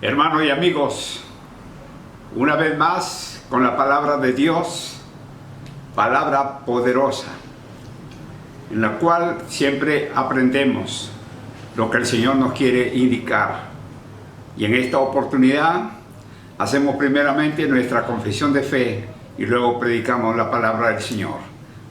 Hermanos y amigos, una vez más con la palabra de Dios, palabra poderosa, en la cual siempre aprendemos lo que el Señor nos quiere indicar. Y en esta oportunidad hacemos primeramente nuestra confesión de fe y luego predicamos la palabra del Señor.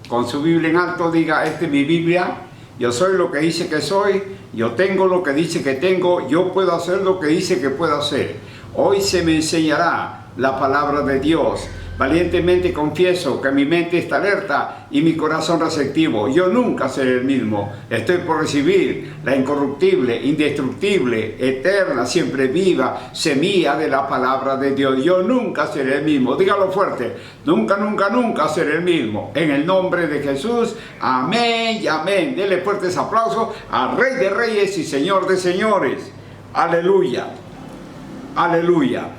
Con su Biblia en alto diga: esta es mi Biblia, yo soy lo que dice que soy, yo tengo lo que dice que tengo, yo puedo hacer lo que dice que puedo hacer. Hoy se me enseñará la palabra de Dios. Valientemente confieso que mi mente está alerta y mi corazón receptivo. Yo nunca seré el mismo. Estoy por recibir la incorruptible, indestructible, eterna, siempre viva semilla de la palabra de Dios. Yo nunca seré el mismo. Dígalo fuerte: nunca, nunca, nunca seré el mismo. En el nombre de Jesús, amén y amén. Denle fuertes aplausos al Rey de Reyes y Señor de Señores. Aleluya, aleluya.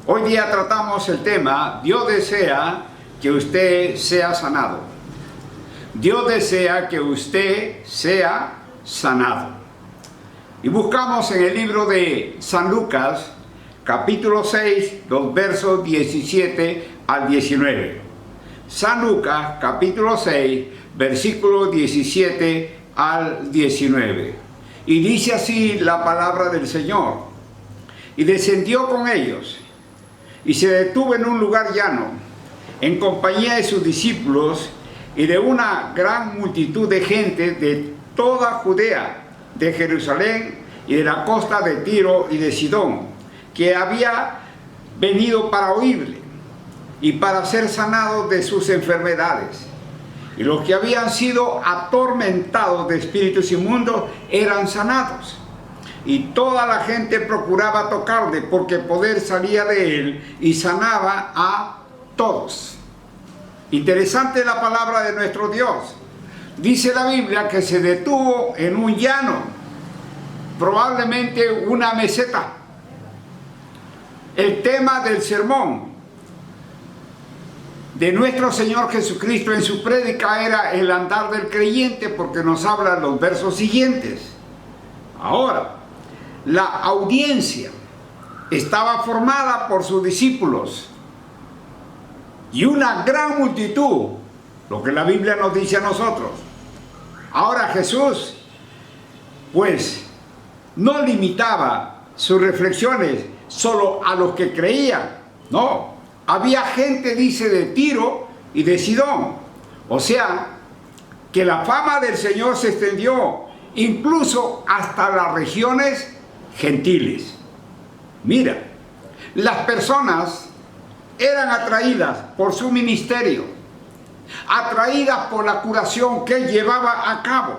Hoy día tratamos el tema: Dios desea que usted sea sanado. Dios desea que usted sea sanado. Y buscamos en el libro de San Lucas, capítulo 6, los versos 17 al 19. San Lucas, capítulo 6, versículo 17 al 19. Y dice así la palabra del Señor: y descendió con ellos, y se detuvo en un lugar llano, en compañía de sus discípulos y de una gran multitud de gente de toda Judea, de Jerusalén y de la costa de Tiro y de Sidón, que había venido para oírle y para ser sanados de sus enfermedades. Y los que habían sido atormentados de espíritus inmundos eran sanados. Y toda la gente procuraba tocarle, porque poder salía de él y sanaba a todos. Interesante la palabra de nuestro Dios. Dice la Biblia que se detuvo en un llano, probablemente una meseta. El tema del sermón de nuestro Señor Jesucristo en su prédica era el andar del creyente, porque nos hablan los versos siguientes. Ahora, la audiencia estaba formada por sus discípulos y una gran multitud, lo que la Biblia nos dice a nosotros. Ahora Jesús, pues, no limitaba sus reflexiones solo a los que creían. No, había gente, dice, de Tiro y de Sidón. O sea, que la fama del Señor se extendió incluso hasta las regiones gentiles. Mira, las personas eran atraídas por su ministerio, atraídas por la curación que él llevaba a cabo.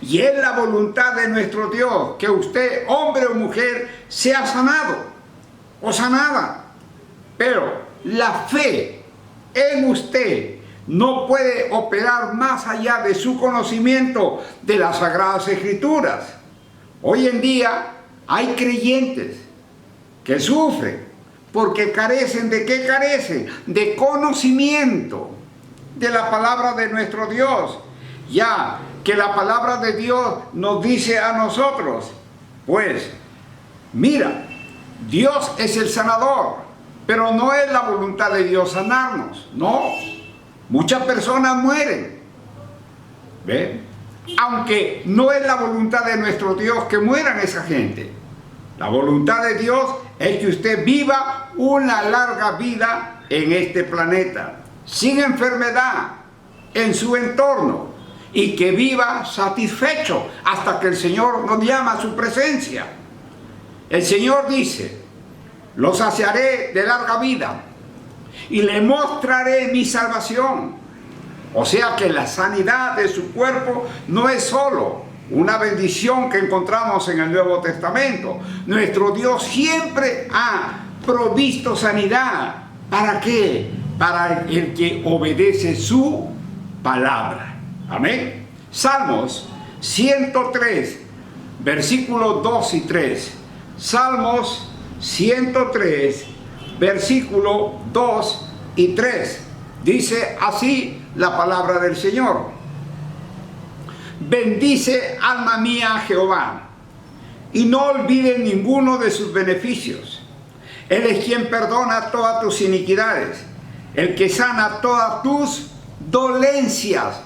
Y es la voluntad de nuestro Dios que usted, hombre o mujer, sea sanado o sanada. Pero la fe en usted no puede operar más allá de su conocimiento de las Sagradas Escrituras. Hoy en día hay creyentes que sufren porque carecen ¿de qué carecen? De conocimiento de la palabra de nuestro Dios. Ya que la palabra de Dios nos dice a nosotros, pues, mira, Dios es el sanador, pero no es la voluntad de Dios sanarnos, no. Muchas personas mueren, ¿ven? Aunque no es la voluntad de nuestro Dios que mueran esa gente. La voluntad de Dios es que usted viva una larga vida en este planeta, sin enfermedad, en su entorno, y que viva satisfecho hasta que el Señor nos llama a su presencia. El Señor dice: lo saciaré de larga vida y le mostraré mi salvación. O sea que la sanidad de su cuerpo no es solo una bendición que encontramos en el Nuevo Testamento. Nuestro Dios siempre ha provisto sanidad. ¿Para qué? Para el que obedece su palabra. Amén. Salmos 103, versículos 2 y 3. Salmos 103, versículos 2 y 3. Dice así la palabra del Señor: bendice alma mía a Jehová, y no olvides ninguno de sus beneficios. Él es quien perdona todas tus iniquidades, el que sana todas tus dolencias.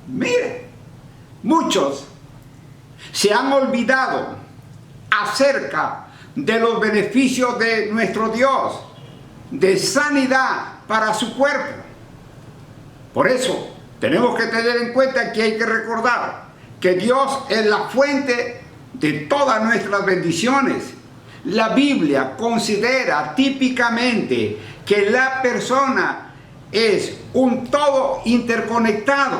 Mire, muchos se han olvidado acerca de los beneficios de nuestro Dios, de sanidad para su cuerpo. Por eso tenemos que tener en cuenta que hay que recordar que Dios es la fuente de todas nuestras bendiciones. La Biblia considera típicamente que la persona es un todo interconectado.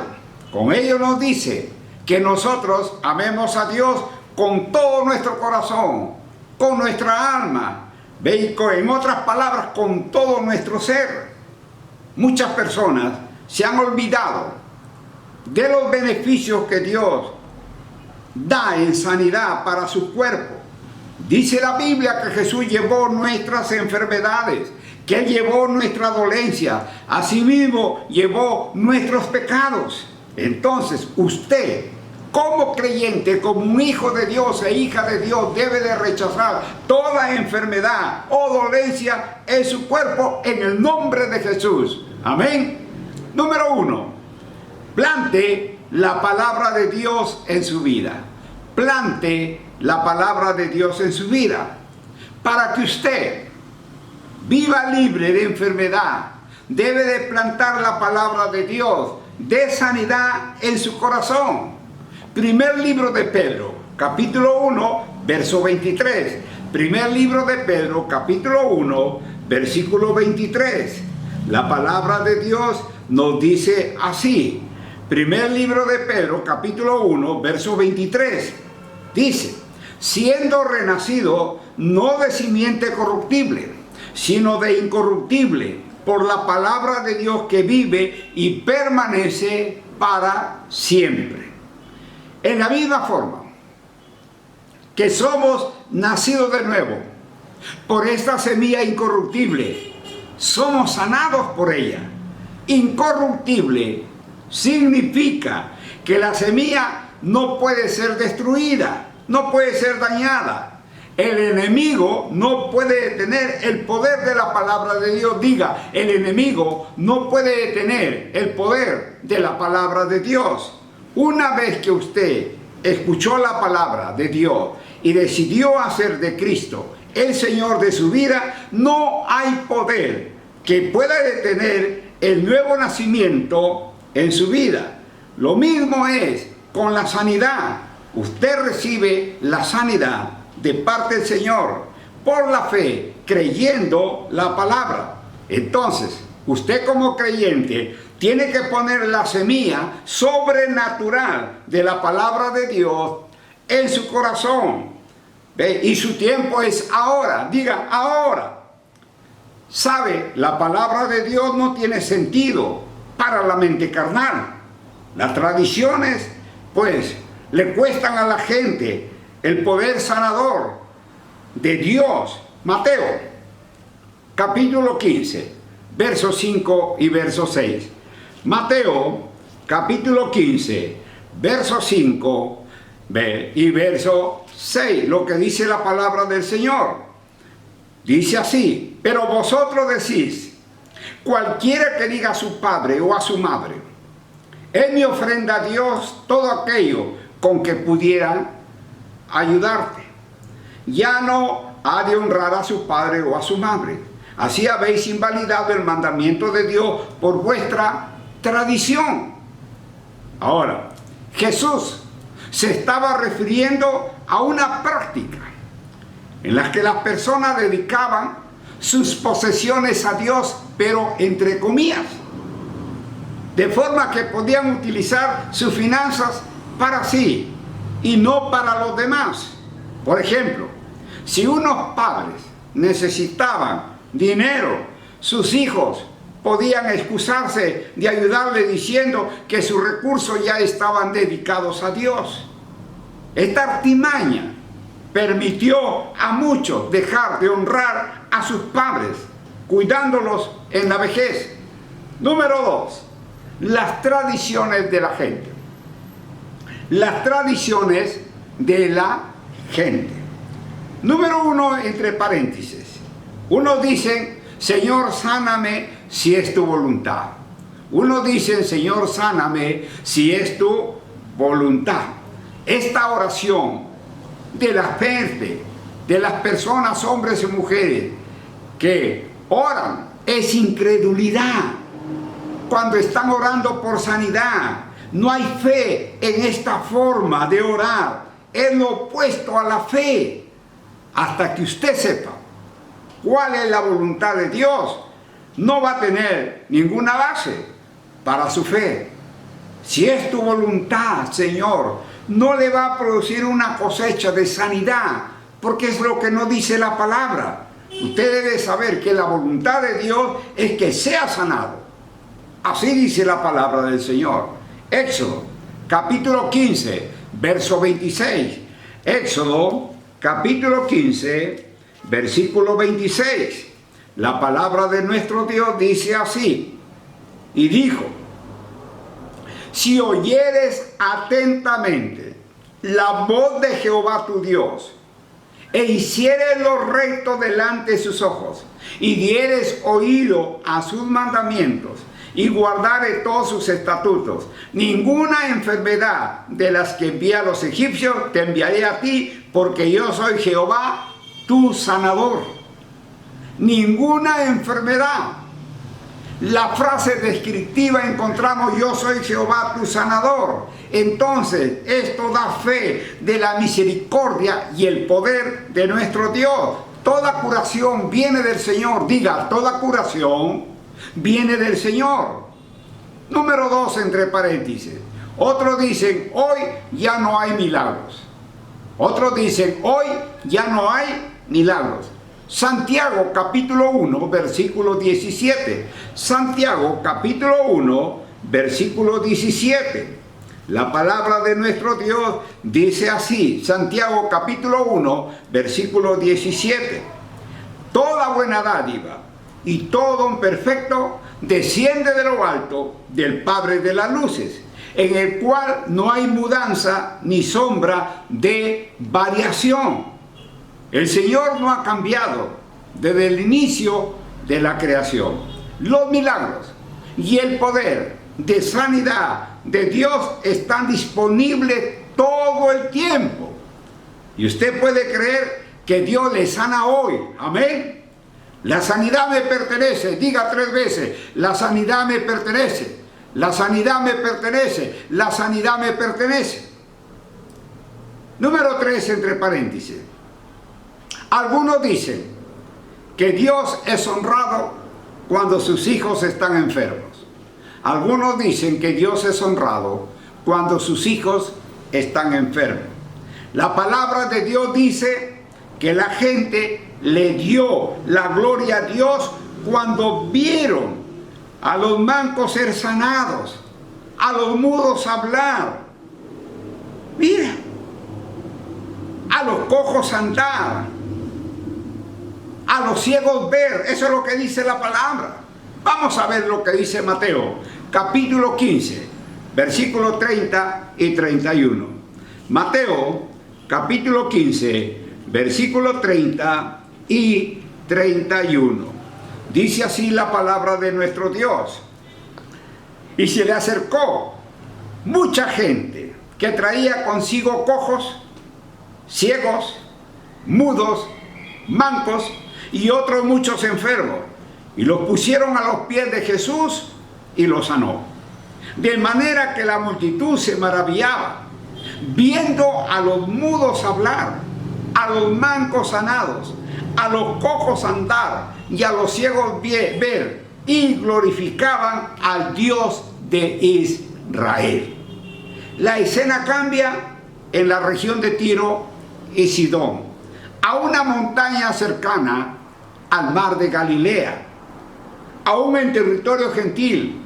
Con ello nos dice que nosotros amemos a Dios con todo nuestro corazón, con nuestra alma, en otras palabras, con todo nuestro ser. Muchas personas se han olvidado de los beneficios que Dios da en sanidad para su cuerpo. Dice la Biblia que Jesús llevó nuestras enfermedades, que Él llevó nuestra dolencia, asimismo llevó nuestros pecados. Entonces usted, como creyente, como un hijo de Dios e hija de Dios, debe de rechazar toda enfermedad o dolencia en su cuerpo en el nombre de Jesús. Amén. Número 1, plante la palabra de Dios en su vida. Plante la palabra de Dios en su vida para que usted viva libre de enfermedad. Debe de plantar la palabra de Dios de sanidad en su corazón. Primer libro de Pedro, capítulo 1, verso 23. Primer libro de Pedro, capítulo 1, versículo 23. La palabra de Dios nos dice así. Primer libro de Pedro, capítulo 1, verso 23. Dice: siendo renacido no de simiente corruptible, sino de incorruptible, por la palabra de Dios que vive y permanece para siempre. En la misma forma que somos nacidos de nuevo por esta semilla incorruptible, somos sanados por ella. Incorruptible significa que la semilla no puede ser destruida, no puede ser dañada. El enemigo no puede detener el poder de la palabra de Dios. Diga, el enemigo no puede detener el poder de la palabra de Dios. Una vez que usted escuchó la palabra de Dios y decidió hacer de Cristo el Señor de su vida, no hay poder que pueda detener el nuevo nacimiento en su vida. Lo mismo es con la sanidad. Usted recibe la sanidad de parte del Señor por la fe, creyendo la palabra. Entonces, usted como creyente tiene que poner la semilla sobrenatural de la palabra de Dios en su corazón. ¿Ve? Y su tiempo es ahora. Diga, ahora. ¿Sabe? La palabra de Dios no tiene sentido para la mente carnal. Las tradiciones, pues, le cuestan a la gente el poder sanador de Dios. Mateo, capítulo 15, versos 5 y verso 6. Mateo, capítulo 15, verso 5 y verso 6, lo que dice la palabra del Señor. Dice así: pero vosotros decís, cualquiera que diga a su padre o a su madre, él me ofrenda a Dios todo aquello con que pudiera ayudarte, ya no ha de honrar a su padre o a su madre. Así habéis invalidado el mandamiento de Dios por vuestra tradición. Ahora, Jesús se estaba refiriendo a una práctica en la que las personas dedicaban sus posesiones a Dios, pero entre comillas, de forma que podían utilizar sus finanzas para sí y no para los demás. Por ejemplo, si unos padres necesitaban dinero, sus hijos podían excusarse de ayudarle diciendo que sus recursos ya estaban dedicados a Dios. Esta artimaña permitió a muchos dejar de honrar a sus padres, cuidándolos en la vejez. Número 2, las tradiciones de la gente. Las tradiciones de la gente. Número 1, entre paréntesis. Unos dicen, Señor, sáname si es tu voluntad. Unos dicen, Señor, sáname si es tu voluntad. Esta oración de la gente, de las personas, hombres y mujeres, que oran, es incredulidad. Cuando están orando por sanidad, no hay fe en esta forma de orar. Es lo opuesto a la fe. Hasta que usted sepa cuál es la voluntad de Dios, no va a tener ninguna base para su fe. Si es tu voluntad, Señor, no le va a producir una cosecha de sanidad, porque es lo que no dice la palabra. Usted debe saber que la voluntad de Dios es que sea sanado. Así dice la palabra del Señor. Éxodo, capítulo 15, verso 26. Éxodo, capítulo 15, versículo 26. La palabra de nuestro Dios dice así. Y dijo, si oyeres atentamente la voz de Jehová tu Dios, e hicieres lo recto delante de sus ojos, y dieres oído a sus mandamientos, y guardare todos sus estatutos, ninguna enfermedad de las que envié a los egipcios te enviaré a ti, porque yo soy Jehová tu sanador. Ninguna enfermedad. La frase descriptiva encontramos, yo soy Jehová tu sanador. Entonces, esto da fe de la misericordia y el poder de nuestro Dios. Toda curación viene del Señor. Diga, toda curación viene del Señor. Número 2, entre paréntesis. Otros dicen, hoy ya no hay milagros. Otros dicen, hoy ya no hay milagros. Santiago capítulo 1, versículo 17. Santiago capítulo 1, versículo 17. La palabra de nuestro Dios dice así. Santiago capítulo 1, versículo 17. Toda buena dádiva y todo don perfecto desciende de lo alto del Padre de las luces, en el cual no hay mudanza ni sombra de variación. El Señor no ha cambiado desde el inicio de la creación. Los milagros y el poder de sanidad de Dios están disponibles todo el tiempo. Y usted puede creer que Dios le sana hoy. Amén. La sanidad me pertenece. Diga 3 veces, la sanidad me pertenece. La sanidad me pertenece. La sanidad me pertenece. Número 3, entre paréntesis. Algunos dicen que Dios es honrado cuando sus hijos están enfermos. Algunos dicen que Dios es honrado cuando sus hijos están enfermos. La palabra de Dios dice que la gente le dio la gloria a Dios cuando vieron a los mancos ser sanados, a los mudos hablar. Mira, a los cojos andar, a los ciegos ver. Eso es lo que dice la palabra. Vamos a ver lo que dice Mateo, capítulo 15, versículos 30 y 31. Mateo, capítulo 15, versículos 30 y 31. Dice así la palabra de nuestro Dios. Y se le acercó mucha gente que traía consigo cojos, ciegos, mudos, mancos y otros muchos enfermos, y los pusieron a los pies de Jesús y los sanó. De manera que la multitud se maravillaba, viendo a los mudos hablar, a los mancos sanados, a los cojos andar y a los ciegos ver, y glorificaban al Dios de Israel. La escena cambia en la región de Tiro y Sidón, a una montaña cercana al mar de Galilea, aún en territorio gentil,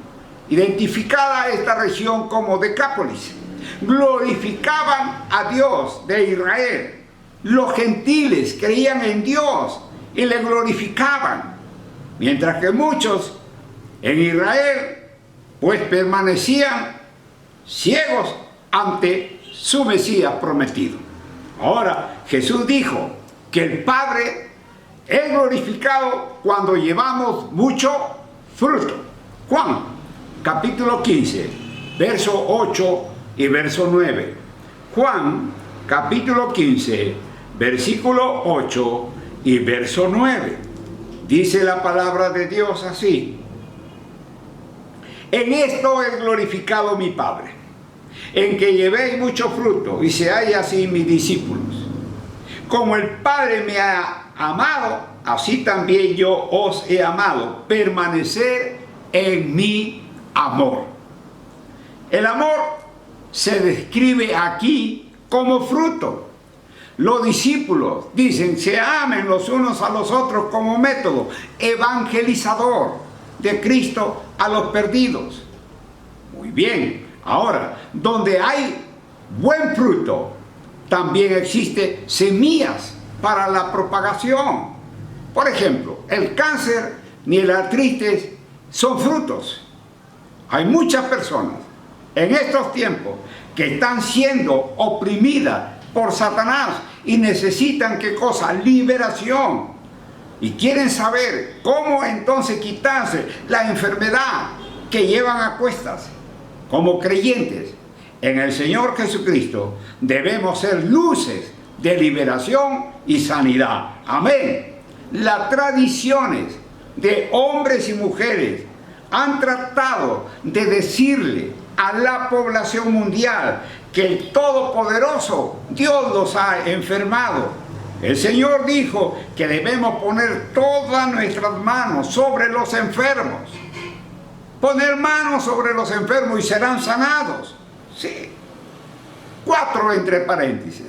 identificada esta región como Decápolis. Glorificaban a Dios de Israel. Los gentiles creían en Dios y le glorificaban, mientras que muchos en Israel pues permanecían ciegos ante su Mesías prometido. Ahora Jesús dijo que el Padre es glorificado cuando llevamos mucho fruto. Juan, capítulo 15, verso 8 y verso 9. Juan, capítulo 15, versículo 8 y verso 9. Dice la palabra de Dios así: en esto es glorificado mi Padre, en que llevéis mucho fruto y seáis así mis discípulos. Como el Padre me ha amado, así también yo os he amado. Permanecer en mi amor. El amor se describe aquí como fruto. Los discípulos dicen: se amen los unos a los otros como método evangelizador de Cristo a los perdidos. Muy bien. Ahora, donde hay buen fruto, también existe semillas para la propagación. Por ejemplo, el cáncer ni el artritis son frutos. Hay muchas personas en estos tiempos que están siendo oprimidas por Satanás y necesitan, ¿qué cosa? Liberación. Y quieren saber cómo entonces quitarse la enfermedad que llevan a cuestas. Como creyentes en el Señor Jesucristo debemos ser luces de liberación y sanidad. Amén. Las tradiciones de hombres y mujeres han tratado de decirle a la población mundial que el Todopoderoso Dios los ha enfermado. El Señor dijo que debemos poner todas nuestras manos sobre los enfermos. Poner manos sobre los enfermos y serán sanados. Sí. 4 entre paréntesis.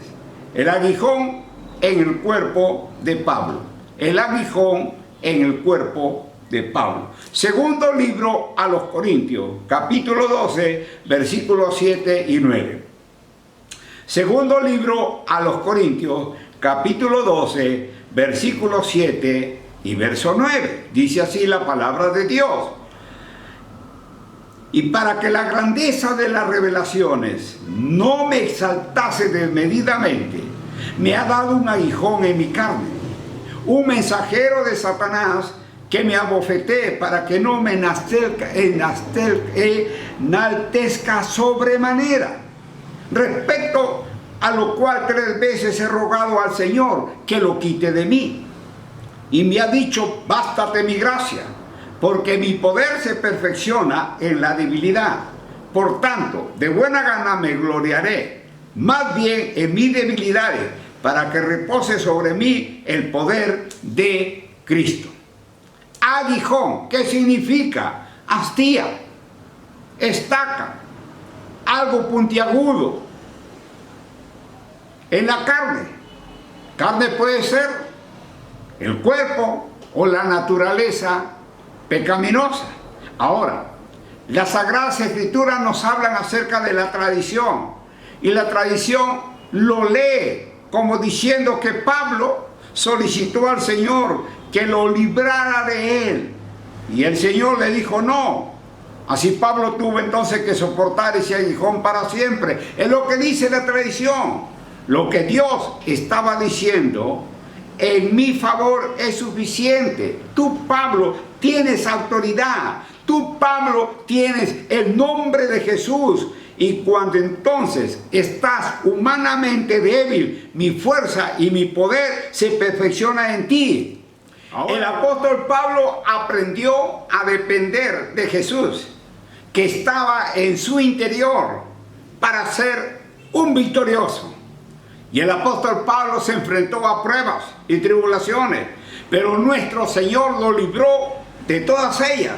El aguijón en el cuerpo de Pablo. El aguijón en el cuerpo de Pablo. Segundo libro a los Corintios, capítulo 12, versículos 7 y 9. Segundo libro a los Corintios, capítulo 12, versículos 7 y verso 9. Dice así la palabra de Dios: y para que la grandeza de las revelaciones no me exaltase desmedidamente, me ha dado un aguijón en mi carne, un mensajero de Satanás que me abofetee para que no me enaltezca sobremanera. Respecto a lo cual 3 veces he rogado al Señor que lo quite de mí. Y me ha dicho: bástate mi gracia, porque mi poder se perfecciona en la debilidad. Por tanto, de buena gana me gloriaré, más bien en mis debilidades, para que repose sobre mí el poder de Cristo. Aguijón, ¿qué significa? Astilla, estaca, algo puntiagudo en la carne. Carne puede ser el cuerpo o la naturaleza pecaminosa. Ahora, las Sagradas Escrituras nos hablan acerca de la tradición, y la tradición lo lee como diciendo que Pablo solicitó al Señor que lo librara de él, y el Señor le dijo no. Así Pablo tuvo entonces que soportar ese aguijón para siempre. Es lo que dice la tradición. Lo que Dios estaba diciendo: en mi favor es suficiente. Tú, Pablo, tienes autoridad. Tú, Pablo, tienes el nombre de Jesús. Y cuando entonces estás humanamente débil, mi fuerza y mi poder se perfecciona en ti. Ahora, el apóstol Pablo aprendió a depender de Jesús, que estaba en su interior, para ser un victorioso. Y el apóstol Pablo se enfrentó a pruebas y tribulaciones, pero nuestro Señor lo libró de todas ellas.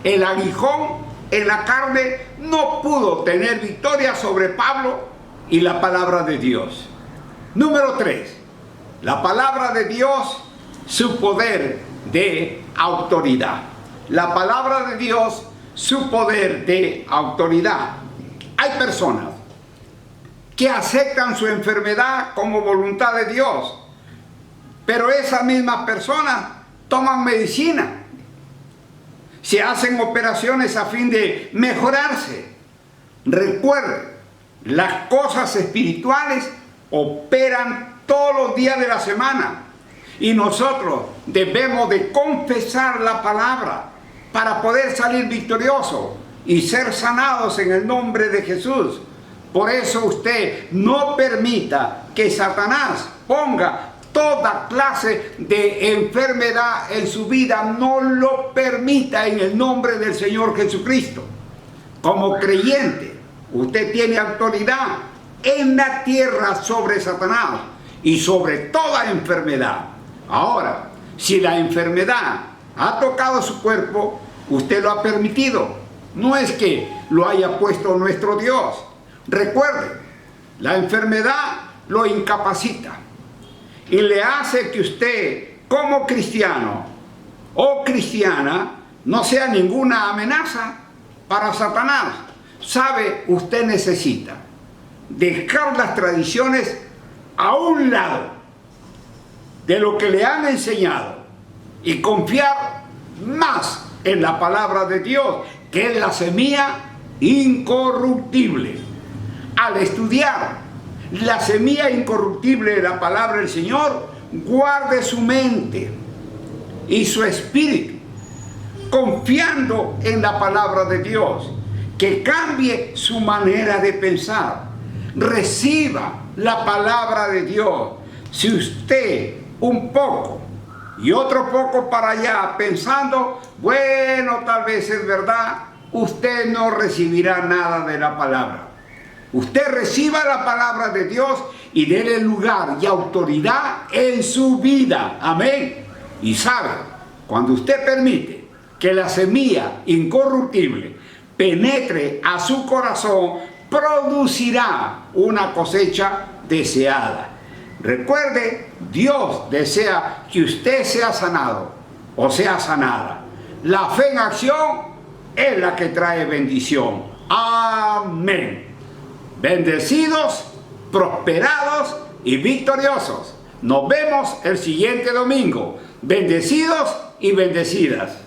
El aguijón en la carne no pudo tener victoria sobre Pablo y la palabra de Dios. Número 3. La palabra de Dios, su poder de autoridad. La palabra de Dios, su poder de autoridad. Hay personas que aceptan su enfermedad como voluntad de Dios, pero esas mismas personas toman medicina, se hacen operaciones a fin de mejorarse. Recuerden, las cosas espirituales operan todos los días de la semana. Y nosotros debemos de confesar la palabra para poder salir victoriosos y ser sanados en el nombre de Jesús. Por eso usted no permita que Satanás ponga toda clase de enfermedad en su vida. No lo permita en el nombre del Señor Jesucristo. Como creyente, usted tiene autoridad en la tierra sobre Satanás y sobre toda enfermedad. Ahora, si la enfermedad ha tocado su cuerpo, usted lo ha permitido. No es que lo haya puesto nuestro Dios. Recuerde, la enfermedad lo incapacita y le hace que usted, como cristiano o cristiana, no sea ninguna amenaza para Satanás. Sabe, usted necesita dejar las tradiciones a un lado de lo que le han enseñado y confiar más en la palabra de Dios, que es la semilla incorruptible. Al estudiar la semilla incorruptible de la palabra del Señor, guarde su mente y su espíritu, confiando en la palabra de Dios, que cambie su manera de pensar. Reciba la palabra de Dios. Si usted un poco y otro poco para allá pensando, bueno, tal vez es verdad, usted no recibirá nada de la palabra. Usted reciba la palabra de Dios y déle lugar y autoridad en su vida. Amén. Y sabe, cuando usted permite que la semilla incorruptible penetre a su corazón, producirá una cosecha deseada. Recuerde, Dios desea que usted sea sanado o sea sanada. La fe en acción es la que trae bendición. Amén. Bendecidos, prosperados y victoriosos. Nos vemos el siguiente domingo. Bendecidos y bendecidas.